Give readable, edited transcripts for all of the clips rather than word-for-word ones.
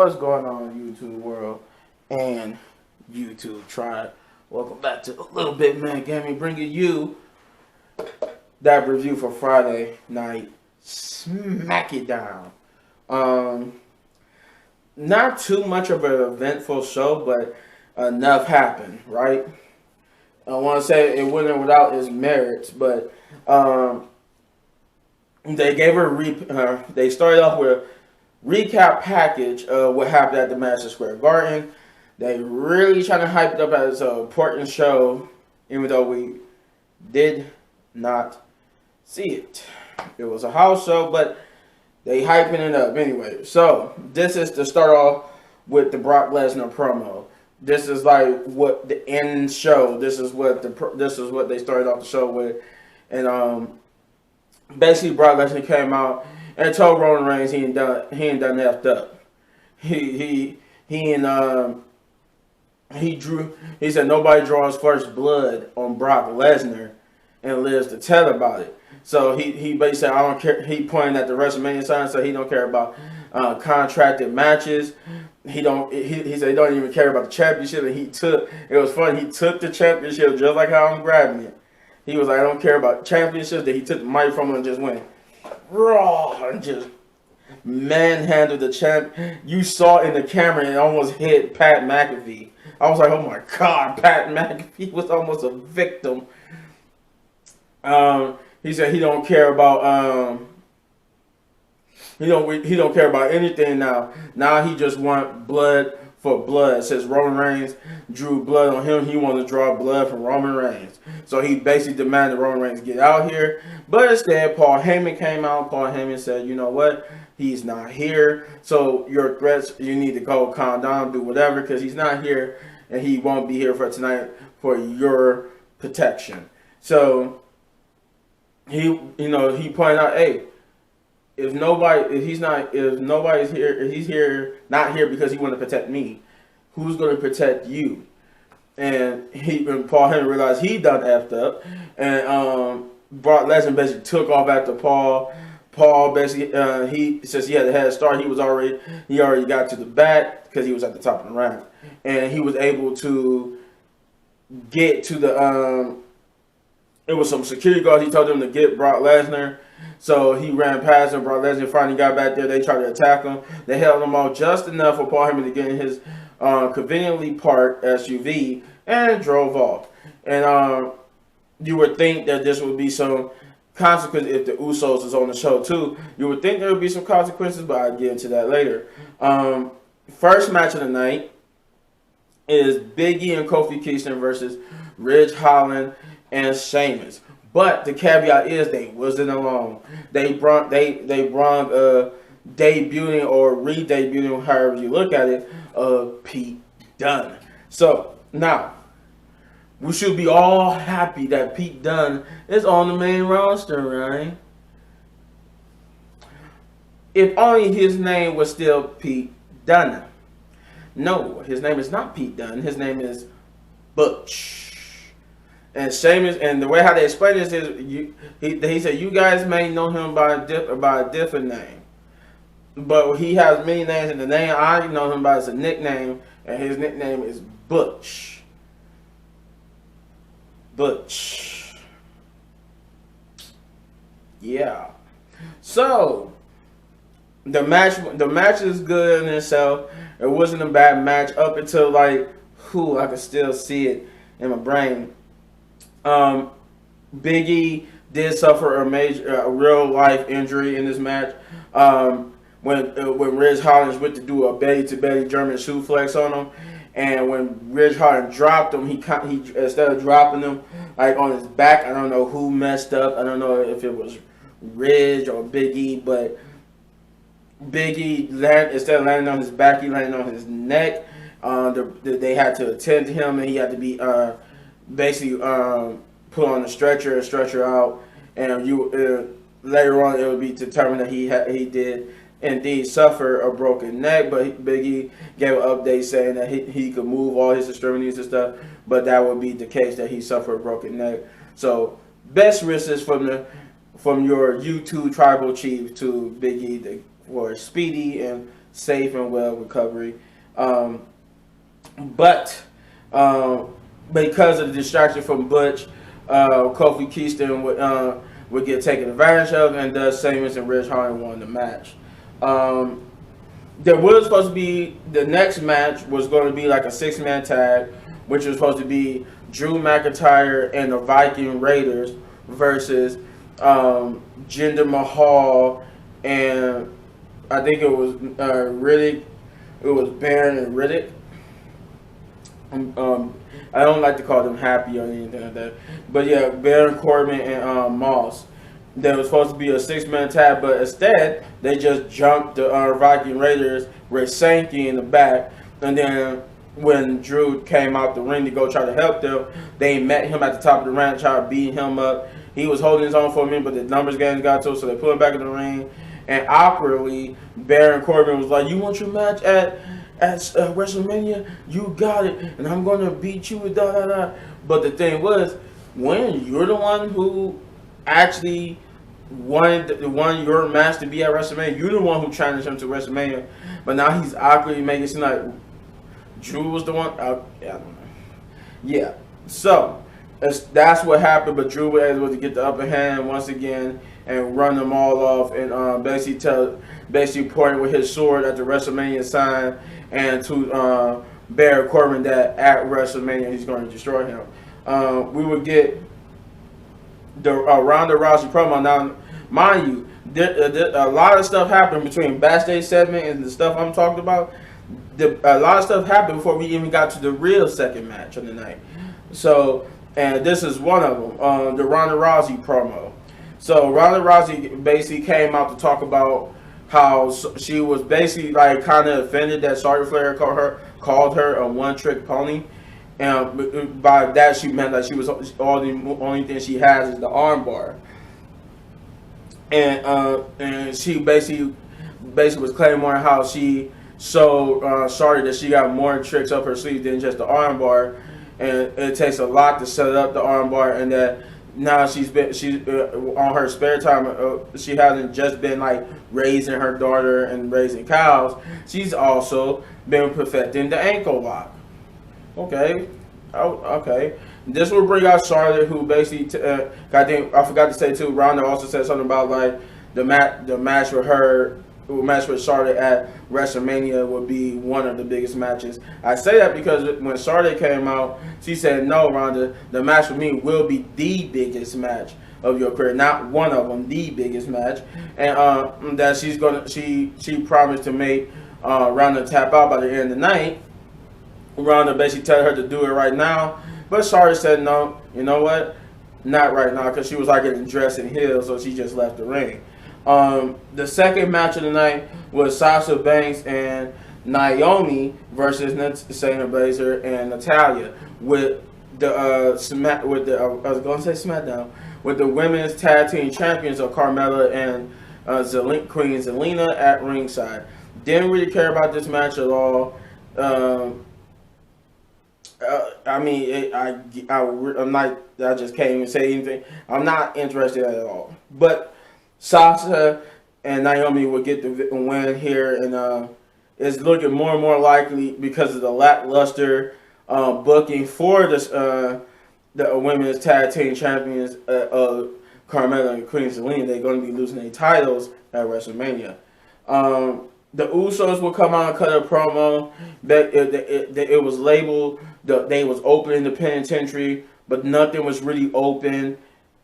What's going on, YouTube world and YouTube tribe? Welcome back to LilBigMan Gaming, bringing you that review for Friday night Smackdown. Not too much of an eventful show, but enough happened, right? I want to say it went without its merits, but they gave her they started off with a recap package of what happened at the Madison Square Garden. They really trying to hype it up as an important show, even though we did not see it. It was a house show, but they hyping it up anyway. So this is to start off with the Brock Lesnar promo. This is like what the end show. This is what they started off the show with, and basically Brock Lesnar came out and told Roman Reigns he ain't done effed up. He said nobody draws first blood on Brock Lesnar and lives to tell about it. So he basically said, I don't care. He pointed at the WrestleMania sign, so he don't care about contracted matches. He said he don't even care about the championship. And it was funny, he took the championship just like how I'm grabbing it. He was like, I don't care about championships. That he took the mic from him and just went raw and just manhandled the champ. You saw in the camera and it almost hit Pat McAfee. I was like, oh my God, Pat McAfee was almost a victim. He said he don't care about he don't care about anything now. Now he just want blood for blood. Since Roman Reigns drew blood on him, he wanted to draw blood from Roman Reigns. So he basically demanded Roman Reigns get out here. But instead, Paul Heyman came out. Paul Heyman said, you know what? He's not here. So your threats, you need to go calm down, do whatever, because he's not here. And he won't be here for tonight for your protection. So he pointed out, hey, if nobody's here, he's not here because he want to protect me. Who's going to protect you? And Paul Heyman realized he done effed up, and Brock Lesnar basically took off after Paul. Paul basically since he had a head start, he already got to the back because he was at the top of the ramp, and he was able to get to the it was some security guards. He told them to get Brock Lesnar. So he ran past him. Brock Lesnar finally got back there. They tried to attack him. They held him off just enough for Paul Heyman to get in his conveniently parked SUV and drove off. And you would think that this would be some consequence if the Usos is on the show too. You would think there would be some consequences, but I'll get into that later. First match of the night is Big E and Kofi Kingston versus Ridge Holland and Sheamus. But the caveat is they wasn't alone. They brought debuting or re-debuting, however you look at it, Pete Dunne. So now we should be all happy that Pete Dunne is on the main roster, right? If only his name was still Pete Dunne. No, his name is not Pete Dunne. His name is Butch. And Sheamus, and the way how they explain this is, he said you guys may know him by a different name, but he has many names, and the name I know him by is a nickname, and his nickname is Butch. Butch. Yeah. So the match is good in itself. It wasn't a bad match up until I could still see it in my brain. Big E did suffer a real life injury in this match. When Ridge Holland went to do a belly to belly German suplex on him, and when Ridge Holland dropped him, he instead of dropping him like on his back, I don't know who messed up. I don't know if it was Ridge or Big E, but Big E instead of landing on his back, he landed on his neck. They had to attend to him, and he had to be basically put on a stretcher out, and later on it would be determined that he did indeed suffer a broken neck. But Big E gave an update saying that he could move all his extremities and stuff, but that would be the case that he suffered a broken neck. So best wishes from your YouTube tribal chief to Big E for speedy and safe and well recovery. But because of the distraction from Butch, Kofi Kingston would get taken advantage of, and thus Sheamus and Ridge Holland won the match. There was supposed to be the next match was going to be like a 6-man tag, which was supposed to be Drew McIntyre and the Viking Raiders versus Jinder Mahal and I think it was Riddick. It was Baron and Riddick. I don't like to call them Happy or anything like that, but yeah, Baron Corbin and Moss. There was supposed to be a 6-man tag, but instead they just jumped the Viking Raiders with Sankey in the back, and then when Drew came out the ring to go try to help them, they met him at the top of the ramp, tried to beat him up. He was holding his own for a minute, but the numbers games got to him, so they put him back in the ring. And awkwardly, Baron Corbin was like, "You want your match at WrestleMania? You got it, and I'm gonna beat you with da da da." But the thing was, when you're the one who actually wanted your match to be at WrestleMania, you're the one who challenged him to WrestleMania. But now he's awkwardly making it seem like Drew was the one. I don't know. Yeah, so that's what happened. But Drew was able to get the upper hand once again and run them all off, and basically pointing with his sword at the WrestleMania sign and to Baron Corbin that at WrestleMania he's going to destroy him. We would get the Ronda Rousey promo. Now, mind you, a lot of stuff happened between backstage segment and the stuff I'm talking about. A lot of stuff happened before we even got to the real second match of the night. So, and this is one of them, the Ronda Rousey promo. So Ronda Rousey basically came out to talk about how she was basically like kind of offended that Charlotte Flair called her a one-trick pony, and by that she meant that she was only thing she has is the armbar, and she basically was claiming on how she showed Charlotte that she got more tricks up her sleeve than just the armbar, and it takes a lot to set up the armbar, and that. Now she's on her spare time. She hasn't just been like raising her daughter and raising cows. She's also been perfecting the ankle lock. Okay, okay. This will bring out Charlotte, who basically I think I forgot to say too. Ronda also said something about like the match with Charlotte at WrestleMania would be one of the biggest matches. I say that because when Charlotte came out, she said, "No, Ronda, the match with me will be the biggest match of your career, not one of them, the biggest match." And that she promised to make Ronda tap out by the end of the night. Ronda basically told her to do it right now, but Charlotte said, "No, you know what? Not right now," because she was like getting dressed in heels, so she just left the ring. The second match of the night was Sasha Banks and Naomi versus Shayna Baszler and Natalya with the I was going to say Smackdown with the women's tag team champions of Carmella and Queen Zelina at ringside. Didn't really care about this match at all. I mean, I'm not. I just can't even say anything. I'm not interested at all. But Sasha and Naomi will get the win here, and it's looking more and more likely because of the lackluster booking for this the women's tag team champions of Carmella and Queen Zelina. They're going to be losing their titles at WrestleMania. The Usos will come out and cut a promo that it was labeled they was open in the penitentiary, but nothing was really open.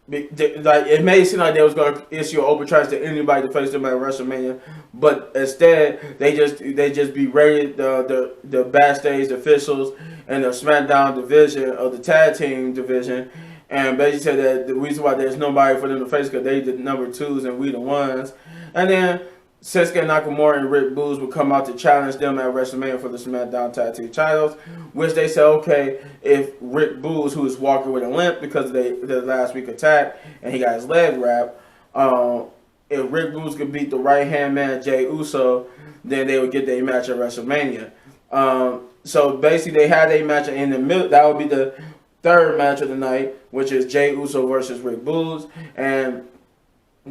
Like it made it seem like they was going to issue an open challenge to anybody to face them at WrestleMania, but instead they just berated the backstage officials and the Smackdown division of the tag team division, and basically said that the reason why there's nobody for them to face because they the number 2s and we the ones, and then Shinsuke Nakamura and Rick Boogs would come out to challenge them at WrestleMania for the SmackDown Tag Team titles, which they said, okay, if Rick Boogs, who is walking with a limp because of the last week attack and he got his leg wrapped, if Rick Boogs could beat the right-hand man, Jey Uso, then they would get their match at WrestleMania. So basically they had a match in the middle. That would be the third match of the night, which is Jey Uso versus Rick Boogs. And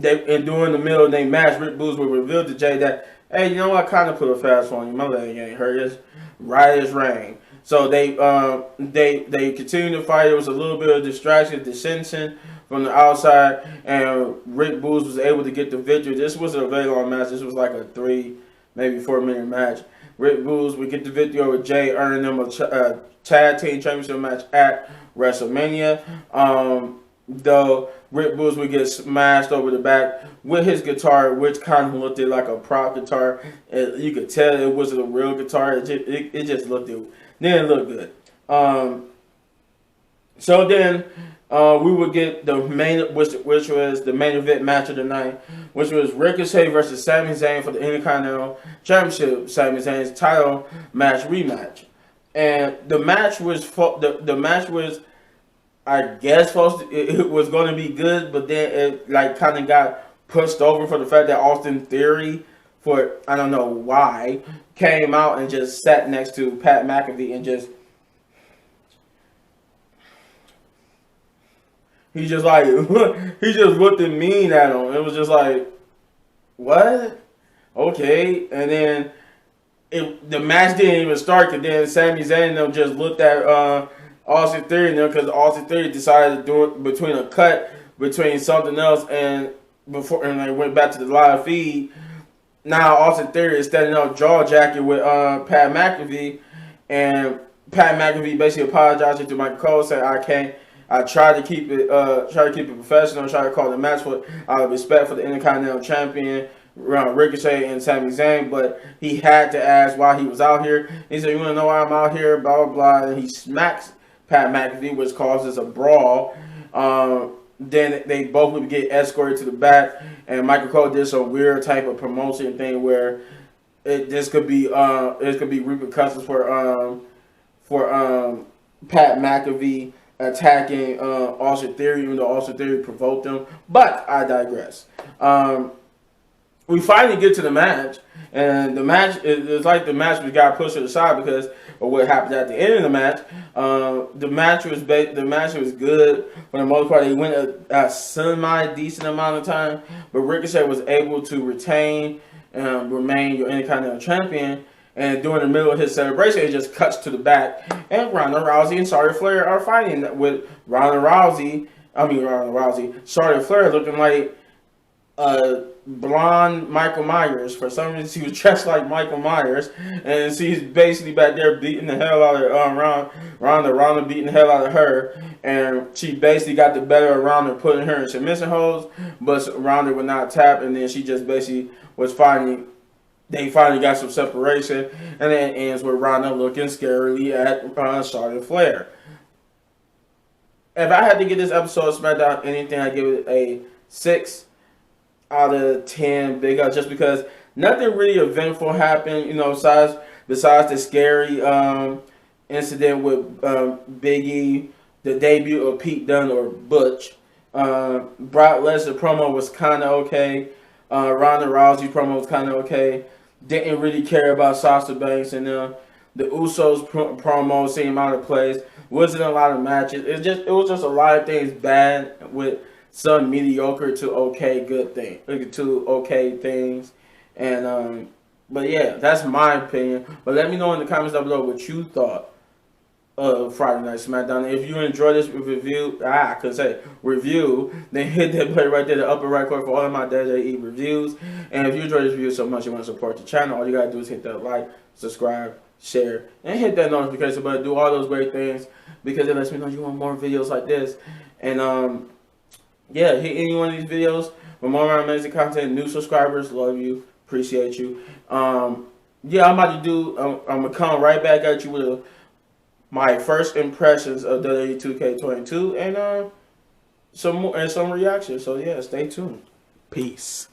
during the middle of their match, Rick Boogs would reveal to Jay that, hey, you know what, I kind of put a fast on you. My leg ain't hurt. It's right as rain. So they continued to fight. It was a little bit of distraction, dissension from the outside, and Rick Boogs was able to get the victory. This was a very long match. This was like a 3, maybe 4 minute match. Rick Boogs would get the victory over Jay, earning them a tag team championship match at WrestleMania. Though Rick Boogs would get smashed over the back with his guitar, which kind of looked like a prop guitar. You could tell it wasn't a real guitar. It just looked didn't look good. So then we would get the main, which was the main event match of the night, which was Ricochet versus Sami Zayn for the Intercontinental Championship. Sami Zayn's title match rematch, and the match was I guess it was going to be good, but then it like kind of got pushed over for the fact that Austin Theory, for I don't know why, came out and just sat next to Pat McAfee and just he just like he just looked at mean at him. It was just like, what? Okay, and then the match didn't even start, and then Sami Zayn and them just looked at Austin Theory and them, because Austin Theory decided to do it between a cut between something else and they went back to the live feed. Now Austin Theory is standing up jaw jacket with Pat McAfee, and Pat McAfee basically apologizing to Michael Cole, saying I tried to keep it professional, try to call the match out of respect for the Intercontinental Champion Ricochet and Sami Zayn, but he had to ask why he was out here. He said, "You want to know why I'm out here?" Blah blah blah, and he smacks Pat McAfee, which causes a brawl. Then they both would get escorted to the back, and Michael Cole did some weird type of promotion thing where this could be repercussions for Pat McAfee attacking Austin Theory, even though Austin Theory provoked him. But I digress. We finally get to the match, and the match is like the match we got pushed to the side because of what happened at the end of the match. The match was good for the most part. They went a semi decent amount of time, but Ricochet was able to retain and remain your Intercontinental Champion. And during the middle of his celebration, it just cuts to the back, and Ronda Rousey and Charlotte Flair are fighting with Charlotte Flair looking like blonde Michael Myers. For some reason, he was dressed like Michael Myers, and she's basically back there beating the hell out of Ronda beating the hell out of her, and she basically got the better of Ronda, putting her in submission holds, but Ronda would not tap, and then she just basically was they finally got some separation, and then it ends with Ronda looking scarily at Charlotte Flair. If I had to give this episode of Smackdown anything, I'd give it a 6 out of 10 big up, just because nothing really eventful happened, besides the scary incident with Big E, the debut of Pete Dunne or Butch. Brock Lesnar promo was kind of okay. Ronda Rousey promo was kind of okay. Didn't really care about Sasha Banks, and the Usos promo seemed out of place. Wasn't a lot of matches. It was just a lot of things bad with some mediocre to okay things, and but yeah, that's my opinion. But let me know in the comments down below what you thought of Friday Night Smackdown. If you enjoyed this review, then hit that button right there, the upper right corner, for all of my WWE reviews. And if you enjoyed this review so much you want to support the channel, all you gotta do is hit that like, subscribe, share, and hit that notification button. Do all those great things because it lets me know you want more videos like this. And yeah, hit any one of these videos for more amazing content. New subscribers, love you, appreciate you. Yeah, I'm about to do. I'm gonna come right back at you with my first impressions of WWE 2K22 and some reactions. So yeah, stay tuned. Peace.